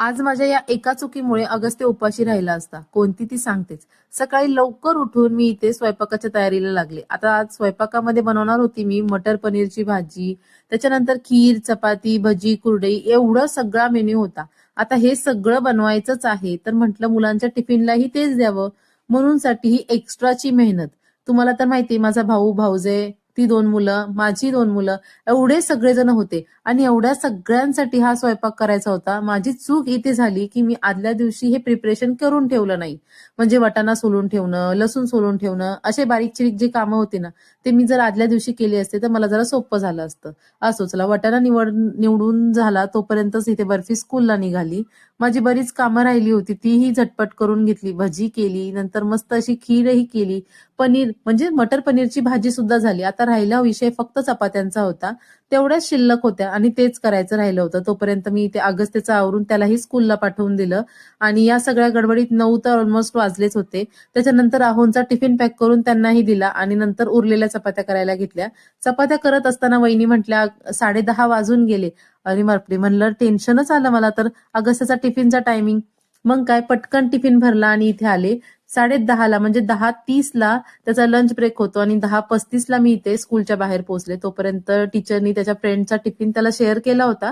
आज माझ्या या एका चुकीमुळे अगस्त्य उपाशी राहिला असता. कोणती ती सांगतेच. सकाळी लवकर उठून मी इथे स्वयंपाकाच्या तयारीला लागले. आता आज स्वयंपाकामध्ये बनवणार होती मी मटर पनीरची भाजी, त्याच्यानंतर खीर, चपाती, भजी, कुरडई एवढं सगळा मेन्यू होता. आता हे सगळं बनवायचंच आहे, तर म्हटलं मुलांच्या टिफिनलाही तेच द्यावं. म्हणून साठी ही एक्स्ट्राची मेहनत. तुम्हाला तर माहिती माझा भाऊ, भाऊजे, ती 2 मुलं, माझी 2 मुलं, एवढे सगळेजण होते. आणि एवढ्या सगळ्यांसाठी हा स्वयंपाक करायचा होता. माझी चूक इथे झाली की मी आदल्या दिवशी हे प्रिपरेशन करून ठेवलं नाही. म्हणजे वाटाणा सोलून ठेवणं, लसूण सोलून ठेवणं, असे बारीक चिरीक जे कामं होती ना, ते मी जर आदल्या दिवशी केले असते तर मला जरा सोपं झालं असतं. असो चला, वाटाणा निवडून झाला तोपर्यंतच इथे बर्फी स्कूलला निघाली. माझी बरीच कामं राहिली होती, तीही झटपट करून घेतली. भजी केली, नंतर मस्त अशी खीरही केली. पनीर म्हणजे मटर पनीरची भाजी सुद्धा झाली. आता राहिला विषय फक्त चपात्यांचा होता. तेवढ्याच शिल्लक होत्या आणि तेच करायचं राहिलं होतं. तोपर्यंत मी ते अगस्त्यचं आवरून त्यालाही स्कूलला पाठवून दिलं आणि या सगळ्या गडबडीत 9 तर ऑलमोस्ट वाजलेच होते. त्याच्यानंतर राहुलचा टिफिन पॅक करून त्यांनाही दिला आणि नंतर उरलेल्या चपात्या करायला घेतल्या. चपात्या करत असताना वहिनी म्हटल्या 10:30 वाजून गेले. अरे बापरे, म्हणलं टेन्शनच आलं मला तर. अगस्त्यचा टिफिनचा टायमिंग. मग काय पटकन टिफिन भरला आणि इथे आले. 10:30 म्हणजे 10:30 त्याचा लंच ब्रेक होतो आणि 10:35 मी इथे स्कूलच्या बाहेर पोहोचले. तोपर्यंत टीचरनी त्याच्या फ्रेंडचा टिफिन त्याला शेअर केला होता.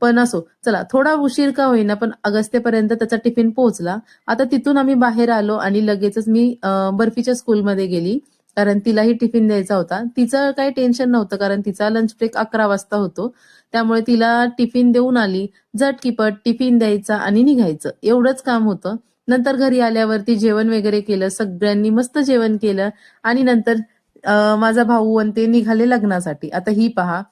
पण असो चला, थोडा उशीर का होईना पण अगस्त्यपर्यंत त्याचा टिफिन पोहोचला. आता तिथून आम्ही बाहेर आलो आणि लगेचच मी बर्फीच्या स्कूलमध्ये गेली. कारण तिलाही टिफिन द्यायचा होता. तिचं काही टेन्शन नव्हतं कारण तिचा लंच ब्रेक 11 वाजता होतो. त्यामुळे तिला टिफिन देऊन आली. झटकीपट टिफिन द्यायचा आणि निघायचं, एवढंच काम होतं. नंतर घरी आल्यावरती जेवण वगैरे केलं. सगळ्यांनी मस्त जेवण केलं आणि नंतर माझा भाऊ आणि ते निघाले लग्नासाठी. आता ही पहा,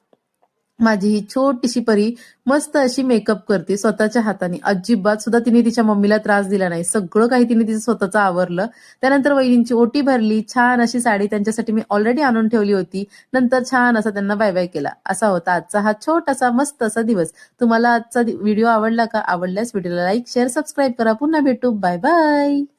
माझी ही छोटीशी परी मस्त अशी मेकअप करते स्वतःच्या हाताने. अजिबात सुद्धा तिने तिच्या मम्मीला त्रास दिला नाही. सगळं काही तिने तिचं स्वतःचं आवरलं. त्यानंतर वहिनींची ओटी भरली. छान अशी साडी त्यांच्यासाठी मी ऑलरेडी आणून ठेवली होती. नंतर छान असा त्यांना बाय बाय केला. असा होता आजचा हा छोटासा मस्त असा दिवस. तुम्हाला आजचा व्हिडिओ आवडला का? आवडल्यास व्हिडिओला लाईक, शेअर, सबस्क्राईब करा. पुन्हा भेटू. Bye bye.